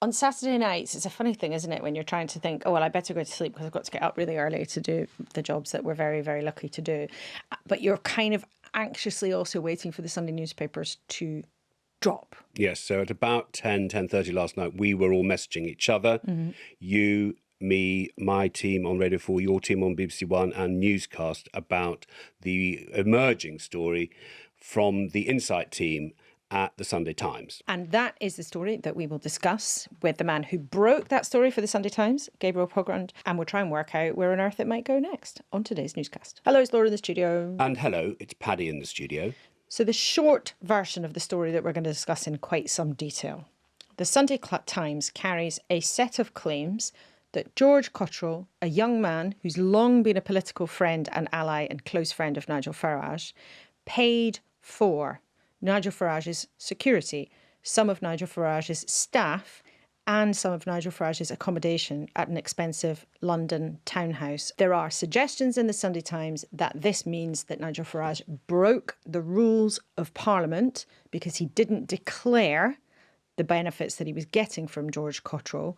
On Saturday nights, it's a funny thing, isn't it, when you're trying to think, oh, well, I better go to sleep because I've got to get up really early to do the jobs that we're very, very lucky to do. But you're kind of anxiously also waiting for the Sunday newspapers to drop. Yes, so at about 10:30 last night, we were all messaging each other. Mm-hmm. You, me, my team on Radio 4, your team on BBC One and Newscast about the emerging story from the Insight team at the Sunday Times. And that is the story that we will discuss with the man who broke that story for the Sunday Times, Gabriel Pogrund, and we'll try and work out where on earth it might go next on today's newscast. Hello, it's Laura in the studio. And hello, it's Paddy in the studio. So the short version of the story that we're going to discuss in quite some detail. The Sunday Times carries a set of claims that George Cottrell, a young man who's long been a political friend and ally and close friend of Nigel Farage, paid for Nigel Farage's security, some of Nigel Farage's staff and some of Nigel Farage's accommodation at an expensive London townhouse. There are suggestions in the Sunday Times that this means that Nigel Farage broke the rules of Parliament because he didn't declare the benefits that he was getting from George Cottrell.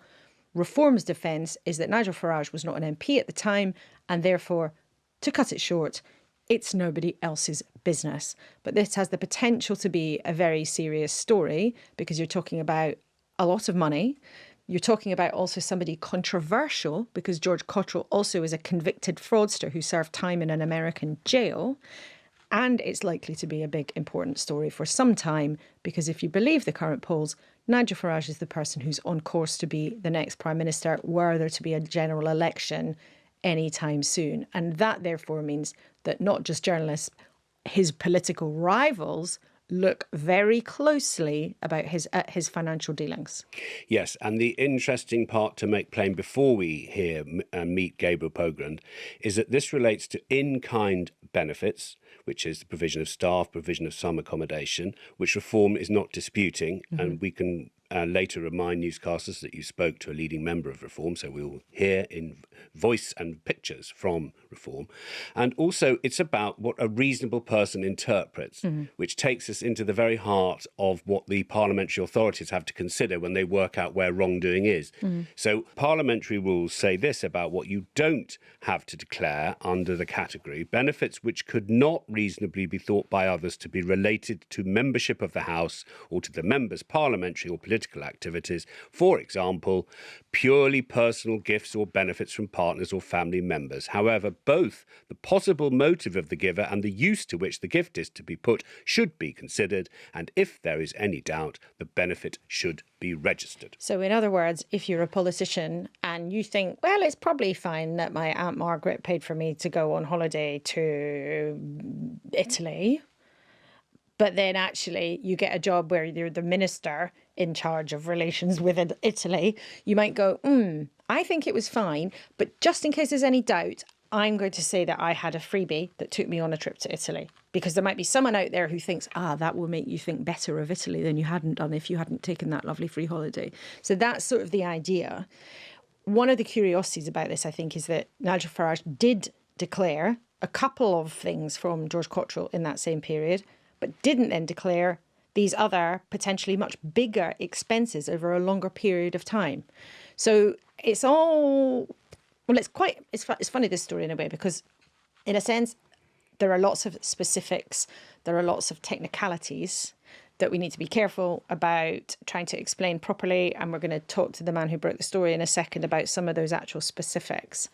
Reform's defence is that Nigel Farage was not an MP at the time and therefore, to cut it short, it's nobody else's business. But this has the potential to be a very serious story because you're talking about a lot of money. You're talking about also somebody controversial because George Cottrell also is a convicted fraudster who served time in an American jail. And it's likely to be a big, important story for some time because if you believe the current polls, Nigel Farage is the person who's on course to be the next Prime Minister were there to be a general election anytime soon. And that therefore means that not just journalists, his political rivals look very closely about his financial dealings. Yes, and the interesting part to make plain before we meet Gabriel Pogrund is that this relates to in-kind benefits, which is the provision of staff, provision of some accommodation, which Reform is not disputing, and we can later remind newscasters that you spoke to a leading member of Reform, so we'll hear in voice and pictures from Reform. And also it's about what a reasonable person interprets, which takes us into the very heart of what the parliamentary authorities have to consider when they work out where wrongdoing is. So parliamentary rules say this about what you don't have to declare under the category: benefits which could not reasonably be thought by others to be related to membership of the House or to the members' parliamentary or political activities, for example, purely personal gifts or benefits from partners or family members. However, both the possible motive of the giver and the use to which the gift is to be put should be considered, and if there is any doubt, the benefit should be registered. So in other words, if you're a politician and you think, well, it's probably fine that my Aunt Margaret paid for me to go on holiday to Italy, but then actually you get a job where you're the minister in charge of relations with Italy, you might go, I think it was fine, but just in case there's any doubt, I'm going to say that I had a freebie that took me on a trip to Italy. Because there might be someone out there who thinks, that will make you think better of Italy than you hadn't done if you hadn't taken that lovely free holiday. So that's sort of the idea. One of the curiosities about this, I think, is that Nigel Farage did declare a couple of things from George Cottrell in that same period, but didn't then declare these other potentially much bigger expenses over a longer period of time. So it's all, well, it's funny, this story in a way, because in a sense, there are lots of specifics, there are lots of technicalities that we need to be careful about trying to explain properly. And we're going to talk to the man who broke the story in a second about some of those actual specifics.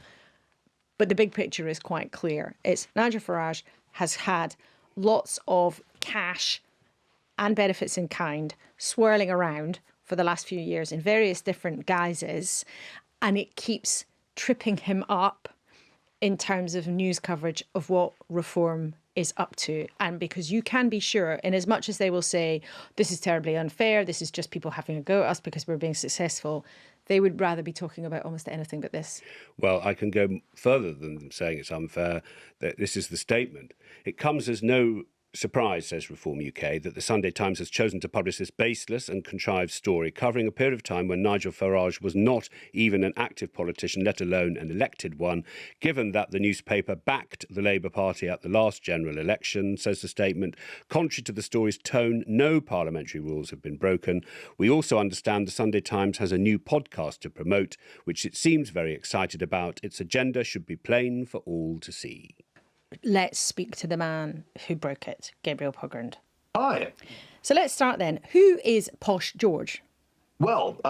But the big picture is quite clear. It's Nigel Farage has had lots of cash and benefits in kind swirling around for the last few years in various different guises, and it keeps tripping him up in terms of news coverage of what Reform is up to. And because you can be sure, in as much as they will say, this is terribly unfair, this is just people having a go at us because we're being successful, they would rather be talking about almost anything but this. Well, I can go further than saying it's unfair, that this is the statement. It comes as no surprised, says Reform UK, that the Sunday Times has chosen to publish this baseless and contrived story covering a period of time when Nigel Farage was not even an active politician, let alone an elected one, given that the newspaper backed the Labour Party at the last general election, says the statement. Contrary to the story's tone, no parliamentary rules have been broken. We also understand the Sunday Times has a new podcast to promote, which it seems very excited about. Its agenda should be plain for all to see. Let's speak to the man who broke it, Gabriel Pogrund. Hi. So let's start then. Who is Posh George? Well,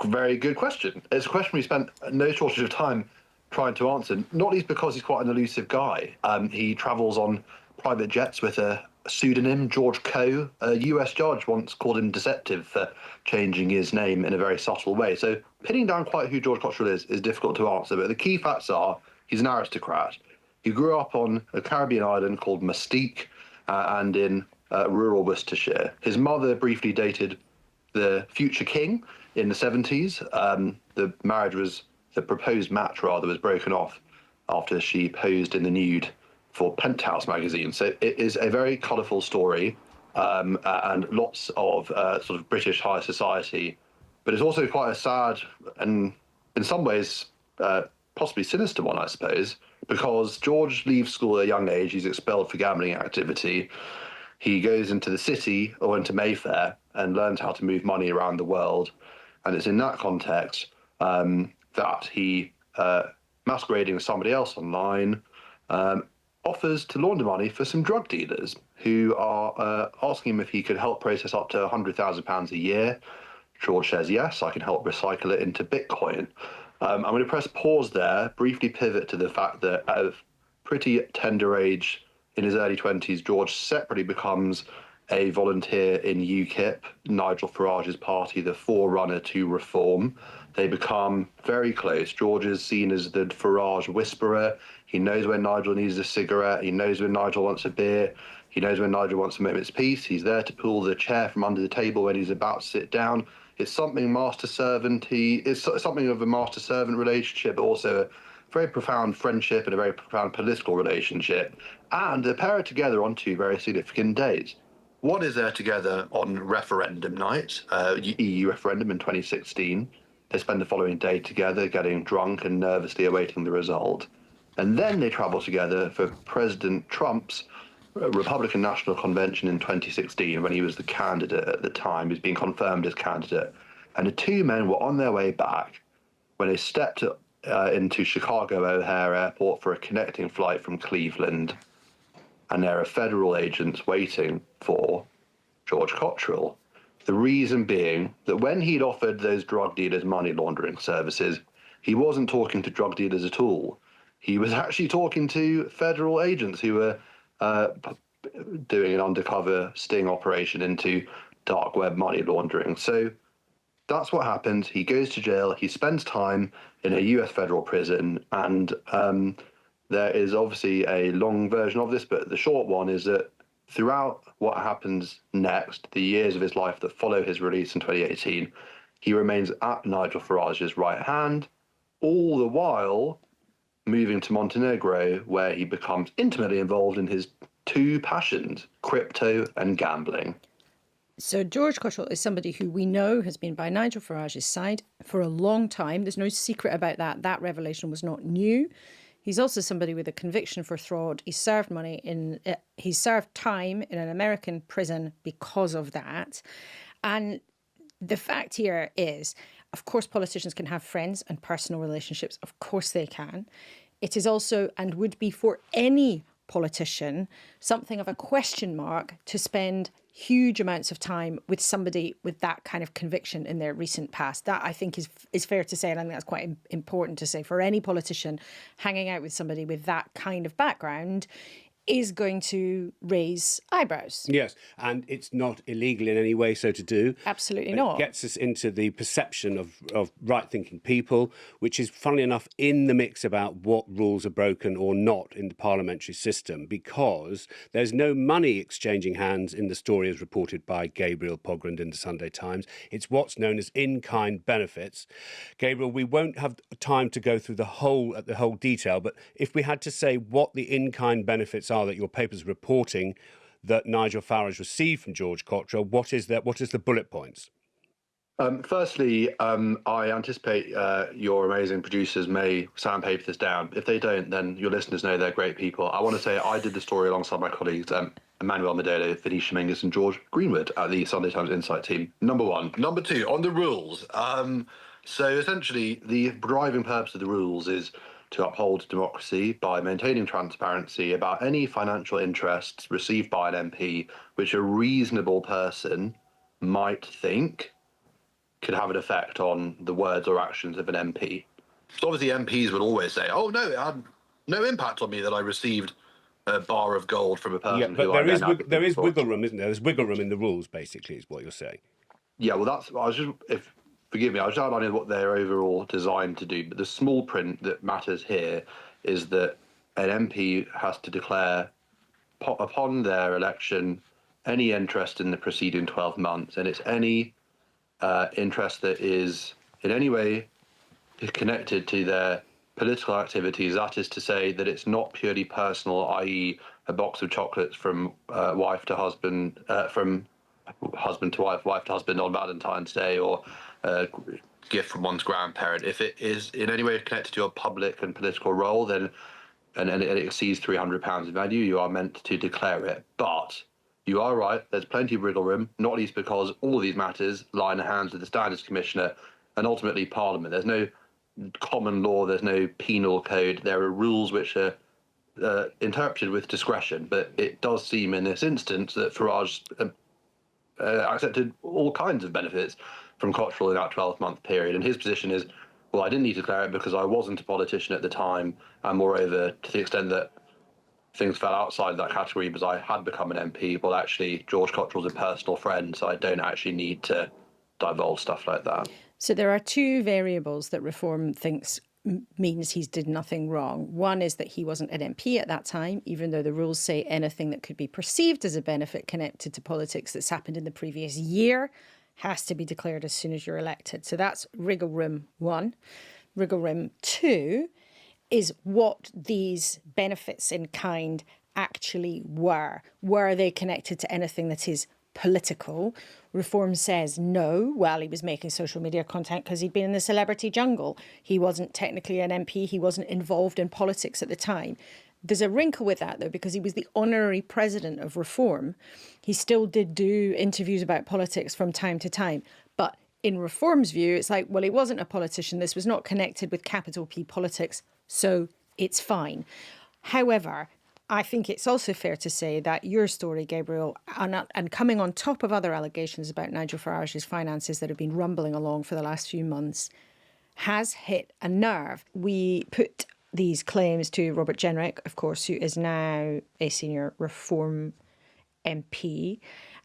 very good question. It's a question we spent no shortage of time trying to answer, not least because he's quite an elusive guy. He travels on private jets with a pseudonym, George Co. A US judge once called him deceptive for changing his name in a very subtle way. So pinning down quite who George Cottrell is difficult to answer, but the key facts are he's an aristocrat. He grew up on a Caribbean island called Mystique and in rural Worcestershire. His mother briefly dated the future king in the 70s. The proposed match was broken off after she posed in the nude for Penthouse magazine. So it is a very colourful story and lots of sort of British high society. But it's also quite a sad and in some ways possibly sinister one, I suppose, because George leaves school at a young age. He's expelled for gambling activity. He goes into the city or into Mayfair and learns how to move money around the world. And it's in that context that he, masquerading as somebody else online, offers to launder money for some drug dealers who are asking him if he could help process up to £100,000 a year. George says, yes, I can help recycle it into Bitcoin. I'm going to press pause there, briefly pivot to the fact that at a pretty tender age, in his early 20s, George separately becomes a volunteer in UKIP, Nigel Farage's party, the forerunner to reform. They become very close. George is seen as the Farage whisperer. He knows when Nigel needs a cigarette. He knows when Nigel wants a beer. He knows when Nigel wants a moment's peace. He's there to pull the chair from under the table when he's about to sit down. It's something master-servant. It's something of a master-servant relationship, but also a very profound friendship and a very profound political relationship. And they pair it together on two very significant days. One is there together on referendum night, EU referendum in 2016. They spend the following day together, getting drunk and nervously awaiting the result. And then they travel together for President Trump's Republican National Convention in 2016, when he was the candidate at the time. He's being confirmed as candidate. And the two men were on their way back when they stepped into Chicago O'Hare Airport for a connecting flight from Cleveland. And there are federal agents waiting for George Cottrell. The reason being that when he'd offered those drug dealers money laundering services, he wasn't talking to drug dealers at all. He was actually talking to federal agents who were doing an undercover sting operation into dark web money laundering. So that's what happened. He goes to jail. He spends time in a US federal prison. And there is obviously a long version of this, but the short one is that throughout what happens next, the years of his life that follow his release in 2018, he remains at Nigel Farage's right hand, all the while moving to Montenegro, where he becomes intimately involved in his two passions, crypto and gambling. So George Cottrell is somebody who we know has been by Nigel Farage's side for a long time. There's no secret about that. That revelation was not new. He's also somebody with a conviction for fraud. He served he served time in an American prison because of that. And the fact here is, of course, politicians can have friends and personal relationships. Of course they can. It is also, and would be for any politician, something of a question mark to spend huge amounts of time with somebody with that kind of conviction in their recent past. That, I think, is fair to say, and I think that's quite important to say. For any politician, hanging out with somebody with that kind of background is going to raise eyebrows. Yes, and it's not illegal in any way so to do. Absolutely not. It gets us into the perception of right-thinking people, which is, funnily enough, in the mix about what rules are broken or not in the parliamentary system, because there's no money exchanging hands in the story as reported by Gabriel Pogrund in the Sunday Times. It's what's known as in-kind benefits. Gabriel, we won't have time to go through the whole detail, but if we had to say what the in-kind benefits are that your paper's reporting, that Nigel Farage received from George Cottrell? What is the bullet points? Firstly, I anticipate your amazing producers may sandpaper this down. If they don't, then your listeners know they're great people. I want to say I did the story alongside my colleagues, Emmanuel Medelo, Venetia Mingus and George Greenwood at the Sunday Times Insight team. Number one. Number two, on the rules. So essentially, the driving purpose of the rules is to uphold democracy by maintaining transparency about any financial interests received by an MP, which a reasonable person might think could have an effect on the words or actions of an MP. So obviously MPs would always say, oh no, it had no impact on me that I received a bar of gold from a person but who there is wiggle room, isn't there? There's wiggle room in the rules, basically, is what you're saying. Yeah, well, forgive me, I was just outlining what they're overall designed to do, but the small print that matters here is that an MP has to declare upon their election any interest in the preceding 12 months, and it's any interest that is in any way connected to their political activities. That is to say that it's not purely personal, i.e. a box of chocolates from wife to husband, from husband to wife, wife to husband on Valentine's Day, or a gift from one's grandparent. If it is in any way connected to a public and political role, then and it exceeds £300 in value, you are meant to declare it. But you are right, there's plenty of wriggle room, not least because all of these matters lie in the hands of the Standards Commissioner and ultimately Parliament. There's no common law, there's no penal code. There are rules which are interpreted with discretion, but it does seem in this instance that Farage accepted all kinds of benefits from Cottrell in that 12-month period. And his position is, well, I didn't need to declare it because I wasn't a politician at the time, and moreover, to the extent that things fell outside that category because I had become an MP. Well, actually, George Cottrell's a personal friend, so I don't actually need to divulge stuff like that. So there are two variables that Reform thinks means he's did nothing wrong. One is that he wasn't an MP at that time, even though the rules say anything that could be perceived as a benefit connected to politics that's happened in the previous year has to be declared as soon as you're elected. So that's wriggle room one. Wriggle room two is what these benefits in kind actually were. Were they connected to anything that is political? Reform says no. Well, he was making social media content because he'd been in the celebrity jungle. He wasn't technically an MP. He wasn't involved in politics at the time. There's a wrinkle with that, though, because he was the honorary president of Reform. He still did do interviews about politics from time to time. But in Reform's view, it's like, well, he wasn't a politician. This was not connected with capital P politics, so it's fine. However, I think it's also fair to say that your story, Gabriel, and coming on top of other allegations about Nigel Farage's finances that have been rumbling along for the last few months, has hit a nerve. We put these claims to Robert Jenrick, of course, who is now a senior Reform MP.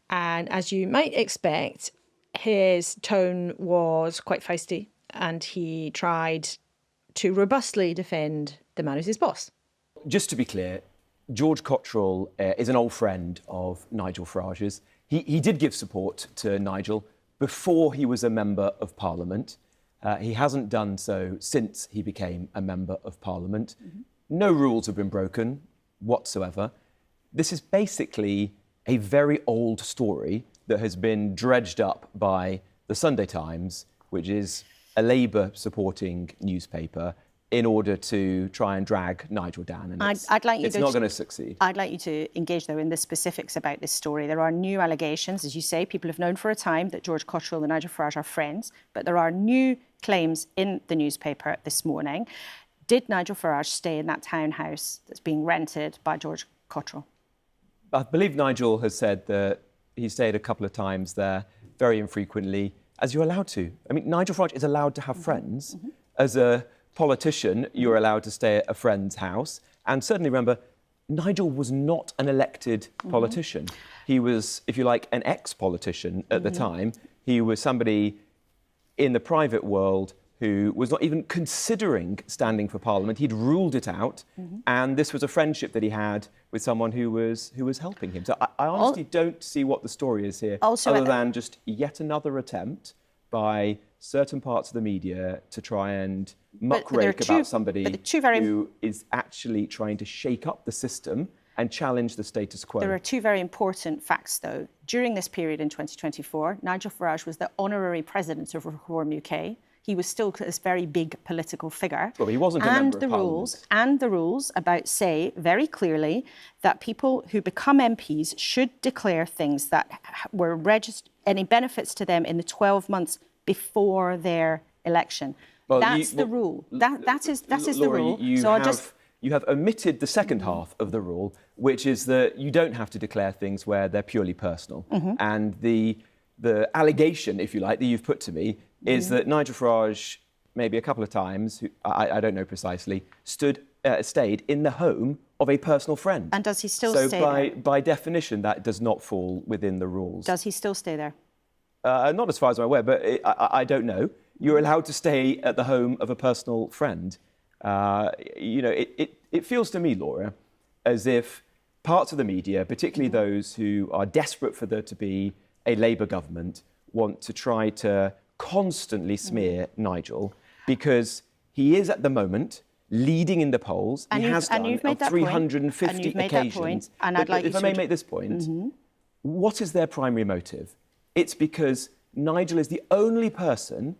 And as you might expect, his tone was quite feisty, and he tried to robustly defend the man who's his boss. Just to be clear, George Cottrell is an old friend of Nigel Farage's. He did give support to Nigel before he was a member of Parliament. He hasn't done so since he became a member of Parliament. Mm-hmm. No rules have been broken whatsoever. This is basically a very old story that has been dredged up by the Sunday Times, which is a Labour-supporting newspaper, in order to try and drag Nigel down. And it's not going to succeed. I'd like you to engage, though, in the specifics about this story. There are new allegations. As you say, people have known for a time that George Cottrell and Nigel Farage are friends, but there are new claims in the newspaper this morning. Did Nigel Farage stay in that townhouse that's being rented by George Cottrell? I believe Nigel has said that he stayed a couple of times there, very infrequently, as you're allowed to. I mean, Nigel Farage is allowed to have friends. Mm-hmm. As a politician, you're allowed to stay at a friend's house. And certainly remember, Nigel was not an elected politician. He was, if you like, an ex-politician at the time. He was somebody in the private world who was not even considering standing for Parliament. He'd ruled it out, and this was a friendship that he had with someone who was helping him. So I honestly don't see what the story is here, other than just yet another attempt by certain parts of the media to try and muckrake about somebody who is actually trying to shake up the system and challenge the status quo. There are two very important facts, though. During this period in 2024, Nigel Farage was the honorary president of Reform UK. He was still this very big political figure. Well, he wasn't a member of Parliament. And the rules say very clearly that people who become MPs should declare things that were any benefits to them in the 12 months before their election. Well, that's the rule. That is the rule. You have omitted the second half of the rule, which is that you don't have to declare things where they're purely personal. And the allegation, if you like, that you've put to me is that Nigel Farage, maybe a couple of times, I don't know precisely, stayed in the home of a personal friend. And does he still stay there? So by definition, that does not fall within the rules. Does he still stay there? Not as far as I'm aware, but I don't know. You're allowed to stay at the home of a personal friend. It feels to me, Laura, as if parts of the media, particularly those who are desperate for there to be a Labour government, want to try to constantly smear Nigel because he is at the moment leading in the polls. He has done on 350 occasions. And I'd like if I may make this point, what is their primary motive? It's because Nigel is the only person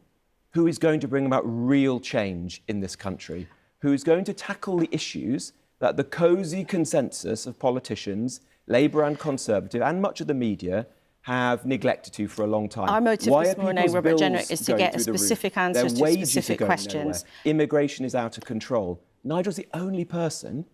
who is going to bring about real change in this country, who is going to tackle the issues that the cosy consensus of politicians, Labour and Conservative, and much of the media have neglected to for a long time. Our motive this morning, Robert Jenrick, is to get specific answers to specific questions. Immigration is out of control. Nigel's the only person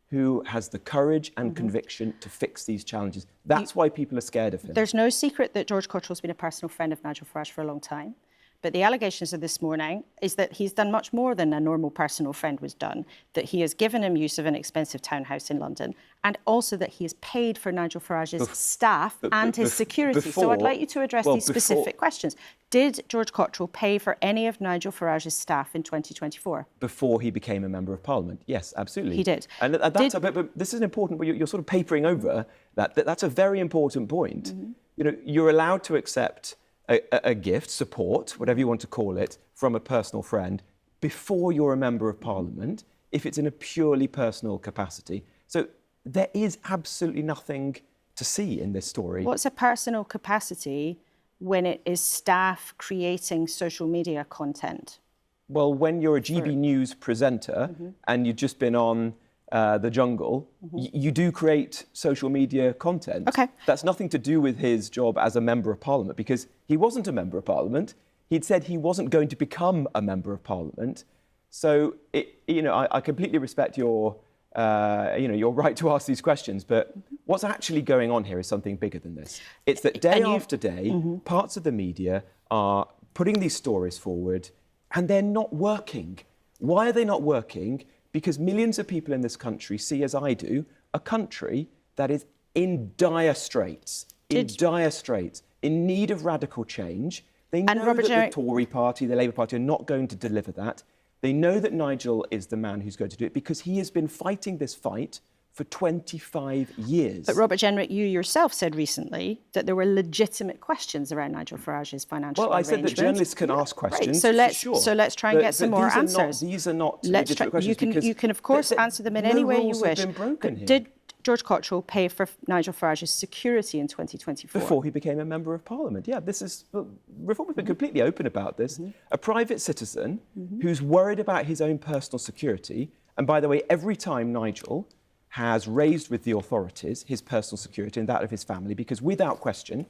who has the courage and conviction to fix these challenges. That's why people are scared of him. There's no secret that George Cottrell's been a personal friend of Nigel Farage for a long time. But the allegations of this morning is that he's done much more than a normal personal friend was done, that he has given him use of an expensive townhouse in London, and also that he has paid for Nigel Farage's staff and his security. So I'd like you to address these specific questions. Did George Cottrell pay for any of Nigel Farage's staff in 2024? Before he became a Member of Parliament, yes, absolutely. He did. And that's but this is important, you're sort of papering over that. That's a very important point. You're allowed to accept a gift, support, whatever you want to call it, from a personal friend before you're a Member of Parliament, if it's in a purely personal capacity. So there is absolutely nothing to see in this story. What's a personal capacity when it is staff creating social media content? Well, when you're a GB News presenter and you've just been on The Jungle, you do create social media content. Okay. That's nothing to do with his job as a Member of Parliament, because he wasn't a Member of Parliament. He'd said he wasn't going to become a Member of Parliament. So, I completely respect your right to ask these questions, but what's actually going on here is something bigger than this. It's that day after day, parts of the media are putting these stories forward and they're not working. Why are they not working? Because millions of people in this country see, as I do, a country that is in dire straits, in need of radical change. They know that the Tory party, the Labour Party, are not going to deliver that. They know that Nigel is the man who's going to do it because he has been fighting this fight for 25 years. But Robert Jenrick, you yourself said recently that there were legitimate questions around Nigel Farage's financial arrangements. Well, I said that journalists can ask questions. Right. So let's try and get some more answers. These are not legitimate questions. You can of course answer them in any way you wish. Have been broken here. Did George Cottrell pay for Nigel Farage's security in 2024? Before he became a Member of Parliament. Yeah, Reform has been completely open about this. A private citizen who's worried about his own personal security, and by the way, every time Nigel has raised with the authorities his personal security and that of his family, because without question,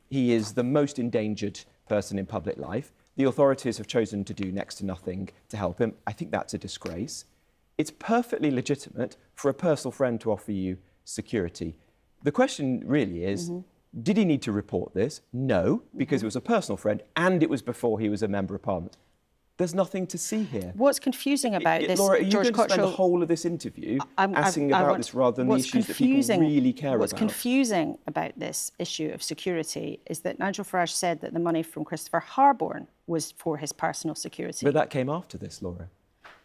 he is the most endangered person in public life. The authorities have chosen to do next to nothing to help him. I think that's a disgrace. It's perfectly legitimate for a personal friend to offer you security. The question really is, did he need to report this? No, because it was a personal friend and it was before he was a Member of Parliament. There's nothing to see here. What's confusing about this, Laura, George Cottrell... spend the whole of this interview asking about this rather than the issues that people really care about. What's confusing about this issue of security is that Nigel Farage said that the money from Christopher Harborne was for his personal security. But that came after this, Laura.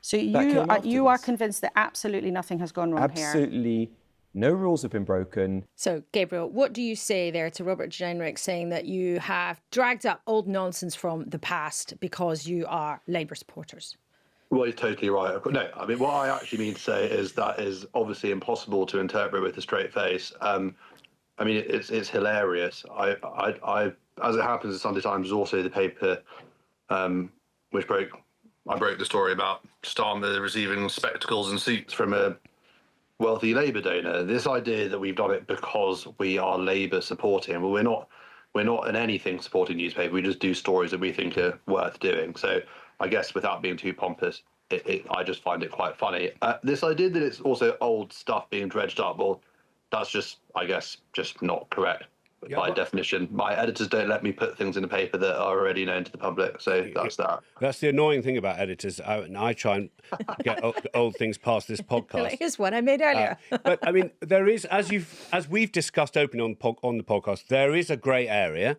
So you are convinced that absolutely nothing has gone wrong here? Absolutely. No rules have been broken. So, Gabriel, what do you say there to Robert Jenrick saying that you have dragged up old nonsense from the past because you are Labour supporters? Well, he's totally right. No, I mean, what I actually mean to say is that is obviously impossible to interpret with a straight face. I mean, it's hilarious. I as it happens, the Sunday Times is also the paper which I broke the story about Starmer receiving spectacles and suits from a wealthy Labour donor. This idea that we've done it because we are Labour supporting, well, we're not in anything supporting newspaper. We just do stories that we think are worth doing. So I guess without being too pompous, I just find it quite funny. This idea that it's also old stuff being dredged up, well, that's just, I guess, just not correct. By definition, my editors don't let me put things in the paper that are already known to the public. So that's that. That's the annoying thing about editors. I try and get old things past this podcast. Here's one I made earlier. But I mean, there is, as we've discussed openly on the podcast, there is a grey area.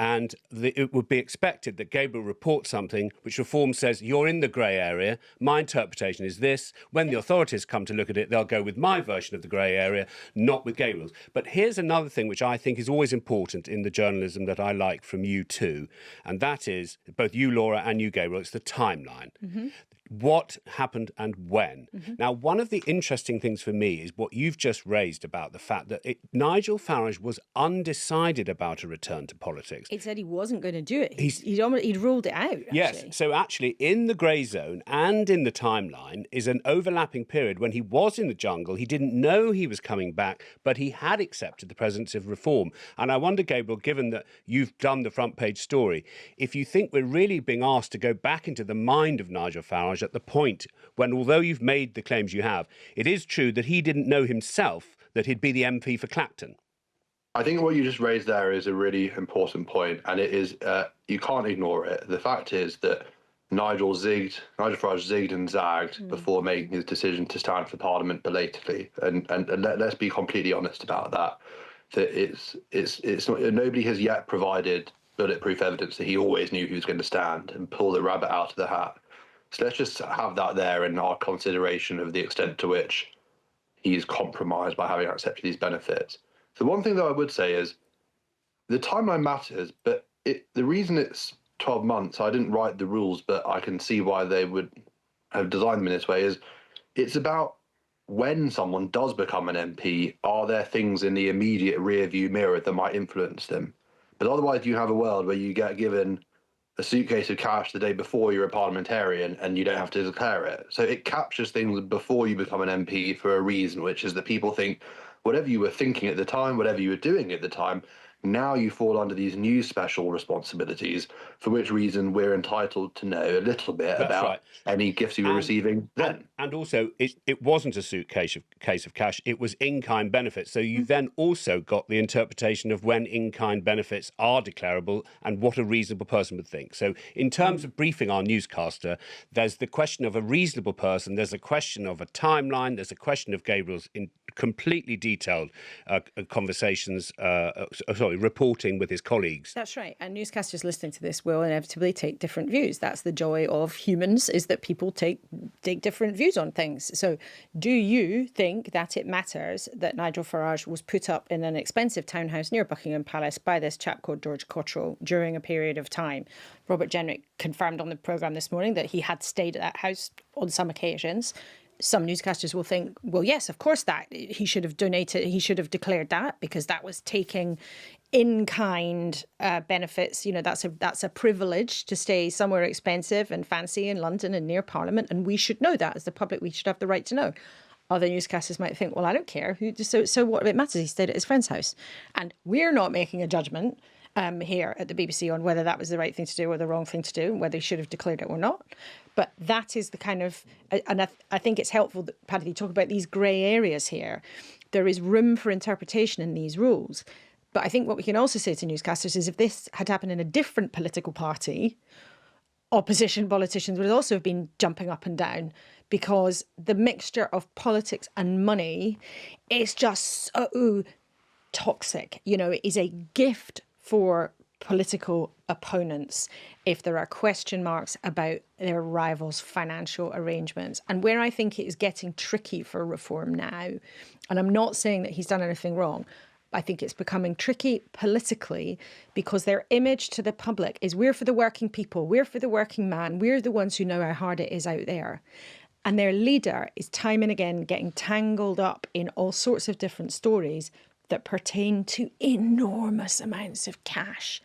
And it would be expected that Gabriel reports something which Reform says, you're in the grey area. My interpretation is this. When the authorities come to look at it, they'll go with my version of the grey area, not with Gabriel's. But here's another thing which I think is always important in the journalism that I like from you too. And that is, both you, Laura, and you, Gabriel, it's the timeline. Mm-hmm. What happened and when. Mm-hmm. Now, one of the interesting things for me is what you've just raised about the fact that Nigel Farage was undecided about a return to politics. He said he wasn't going to do it. He'd ruled it out, actually. Yes, so actually in the grey zone and in the timeline is an overlapping period when he was in the jungle. He didn't know he was coming back, but he had accepted the presence of Reform. And I wonder, Gabriel, given that you've done the front page story, if you think we're really being asked to go back into the mind of Nigel Farage at the point when, although you've made the claims you have, it is true that he didn't know himself that he'd be the MP for Clacton. I think what you just raised there is a really important point, and it is you can't ignore it. The fact is that Nigel Farage zigged and zagged before making his decision to stand for Parliament belatedly, and let's be completely honest about that. That it's not, nobody has yet provided bulletproof evidence that he always knew he was going to stand and pull the rabbit out of the hat. So let's just have that there in our consideration of the extent to which he is compromised by having accepted these benefits. The one thing that I would say is the timeline matters, but the reason it's 12 months, I didn't write the rules, but I can see why they would have designed them in this way, is it's about when someone does become an MP, are there things in the immediate rear view mirror that might influence them? But otherwise you have a world where you get given a suitcase of cash the day before you're a parliamentarian and you don't have to declare it. So it captures things before you become an MP for a reason, which is that people think whatever you were thinking at the time, whatever you were doing at the time, now you fall under these new special responsibilities, for which reason we're entitled to know a little bit about any gifts you were receiving then. And also, it wasn't a suitcase of cash, it was in-kind benefits. So you then also got the interpretation of when in-kind benefits are declarable and what a reasonable person would think. So in terms of briefing our newscaster, there's the question of a reasonable person, there's a question of a timeline, there's a question of Gabriel's completely detailed conversations, reporting with his colleagues. That's right. And newscasters listening to this will inevitably take different views. That's the joy of humans, is that people take different views on things. So do you think that it matters that Nigel Farage was put up in an expensive townhouse near Buckingham Palace by this chap called George Cottrell during a period of time? Robert Jenrick confirmed on the programme this morning that he had stayed at that house on some occasions. Some newscasters will think, well, yes, of course, that he should have donated, he should have declared that, because that was taking in-kind benefits. You know, that's a privilege to stay somewhere expensive and fancy in London and near Parliament, and we should know that as the public. We should have the right to know. Other newscasters might think, well, I don't care. So what if it matters? He stayed at his friend's house, and we're not making a judgment here at the BBC on whether that was the right thing to do or the wrong thing to do, whether he should have declared it or not. But that is the kind of, and I think it's helpful that, Paddy, you talk about these grey areas here. There is room for interpretation in these rules. But I think what we can also say to newscasters is if this had happened in a different political party, opposition politicians would also have been jumping up and down, because the mixture of politics and money is just so toxic. You know, it is a gift for political opponents if there are question marks about their rivals' financial arrangements. And where I think it is getting tricky for Reform now, and I'm not saying that he's done anything wrong, I think it's becoming tricky politically because their image to the public is we're for the working people, we're for the working man, we're the ones who know how hard it is out there. And their leader is time and again getting tangled up in all sorts of different stories that pertain to enormous amounts of cash.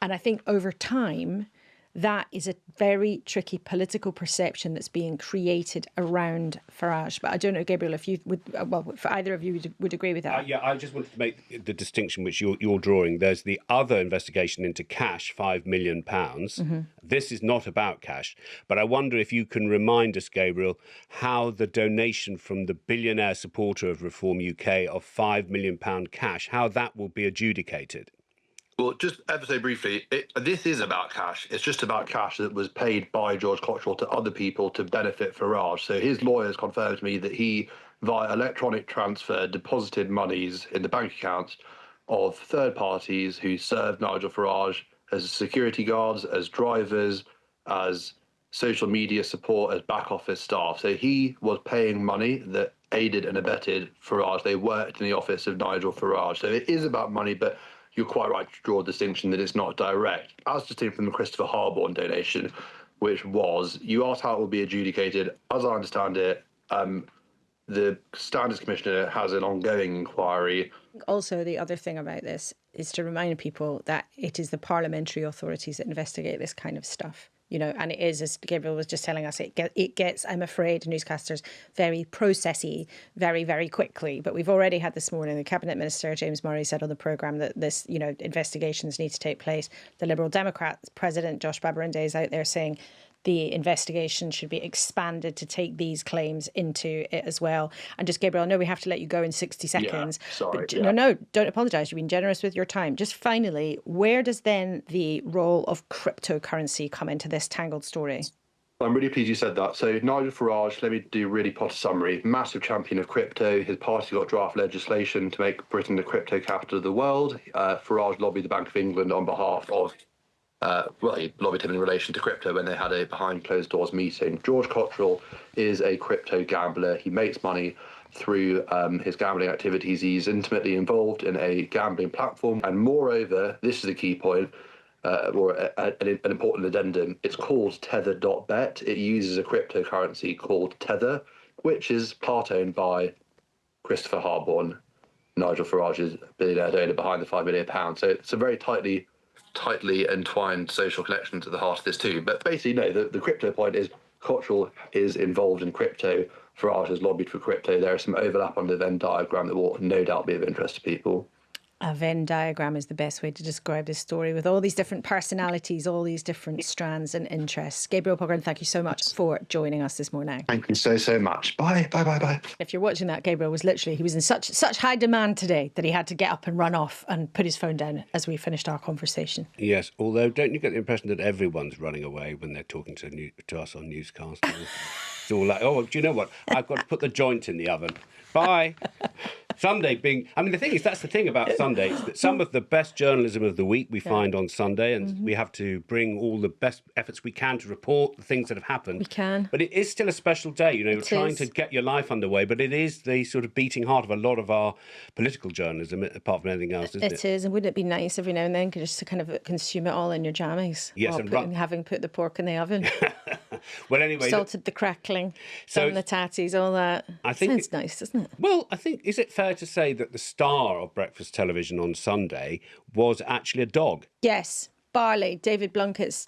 And I think over time, that is a very tricky political perception that's being created around Farage. But I don't know, Gabriel, if you would, well, if either of you would agree with that. Yeah, I just wanted to make the distinction which you're drawing. There's the other investigation into cash, £5 million. This is not about cash. But I wonder if you can remind us, Gabriel, how the donation from the billionaire supporter of Reform UK of £5 million cash, how that will be adjudicated. Well, just ever so briefly, this is about cash. It's just about cash that was paid by George Cottrell to other people to benefit Farage. So his lawyers confirmed to me that he, via electronic transfer, deposited monies in the bank accounts of third parties who served Nigel Farage as security guards, as drivers, as social media support, as back office staff. So he was paying money that aided and abetted Farage. They worked in the office of Nigel Farage. So it is about money, but you're quite right to draw a distinction that it's not direct. As distinct from the Christopher Harborne donation, which was, you asked how it will be adjudicated. As I understand it, the Standards Commissioner has an ongoing inquiry. Also, the other thing about this is to remind people that it is the parliamentary authorities that investigate this kind of stuff. You know, and it is, as Gabriel was just telling us, it gets, I'm afraid, newscasters very processy very, very quickly. But we've already had this morning, the Cabinet Minister, James Murray, said on the programme that this, you know, investigations need to take place. The Liberal Democrats President, Josh Babarinde, is out there saying the investigation should be expanded to take these claims into it as well. And just, Gabriel, I know we have to let you go in 60 seconds. Yeah, sorry. But no, don't apologise. You've been generous with your time. Just finally, where does then the role of cryptocurrency come into this tangled story? I'm really pleased you said that. So Nigel Farage, let me do a really potted summary. Massive champion of crypto. His party got draft legislation to make Britain the crypto capital of the world. Farage lobbied the Bank of England on behalf of he lobbied him in relation to crypto when they had a behind closed doors meeting. George Cottrell is a crypto gambler. He makes money through his gambling activities. He's intimately involved in a gambling platform. And moreover, this is a key point, or an important addendum, it's called Tether.bet. It uses a cryptocurrency called Tether, which is part owned by Christopher Harborne, Nigel Farage's billionaire donor behind the £5 million. So it's a very tightly entwined social connections at the heart of this too. But basically, no, the crypto point is Cottrell is involved in crypto. Farage has lobbied for crypto. There is some overlap on the Venn diagram that will no doubt be of interest to people. A Venn diagram is the best way to describe this story, with all these different personalities, all these different strands and interests. Gabriel Pogrund, thank you so much for joining us this morning. Thank you so much. Bye. If you're watching that, Gabriel was he was in such high demand today that he had to get up and run off and put his phone down as we finished our conversation. Yes, although don't you get the impression that everyone's running away when they're talking to us on Newscast? It's all like, oh, do you know what? I've got to put the joint in the oven. Bye. Sunday being, I mean, the thing is, that's the thing about Sunday, is that some of the best journalism of the week we find on Sunday, and we have to bring all the best efforts we can to report the things that have happened. We can. But it is still a special day. You know, you're trying to get your life underway, but it is the sort of beating heart of a lot of our political journalism, apart from anything else, isn't it? It is, and wouldn't it be nice every now and then just to kind of consume it all in your jammies? Yes, and having put the pork in the oven. Well, anyway, salted the crackling, done the tatties, all that. I think sounds nice, doesn't it? Well, I think, is it fair to say that the star of breakfast television on Sunday was actually a dog? Yes. Barley, David Blunkett's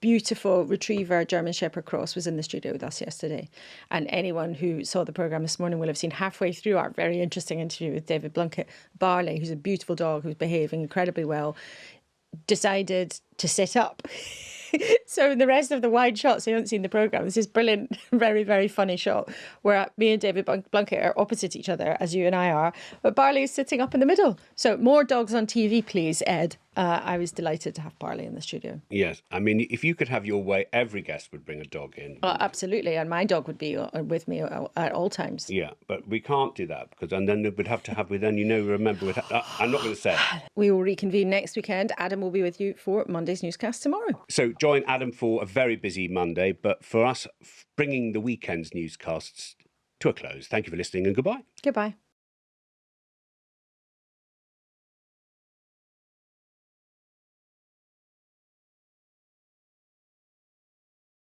beautiful retriever German Shepherd cross, was in the studio with us yesterday. And anyone who saw the programme this morning will have seen halfway through our very interesting interview with David Blunkett, Barley, who's a beautiful dog who's behaving incredibly well, decided to sit up. So in the rest of the wide shots, you haven't seen the programme, there's this brilliant, very, very funny shot where me and David Blunkett are opposite each other, as you and I are, but Barley is sitting up in the middle. So more dogs on TV, please, Ed. I was delighted to have Barley in the studio. Yes. I mean, if you could have your way, every guest would bring a dog in. Absolutely. And my dog would be with me at all times. Yeah, but we can't do that because and then we'd have to have I'm not going to say it. We will reconvene next weekend. Adam will be with you for Monday's Newscast tomorrow. So join Adam for a very busy Monday, but for us, bringing the weekend's newscasts to a close. Thank you for listening and goodbye. Goodbye.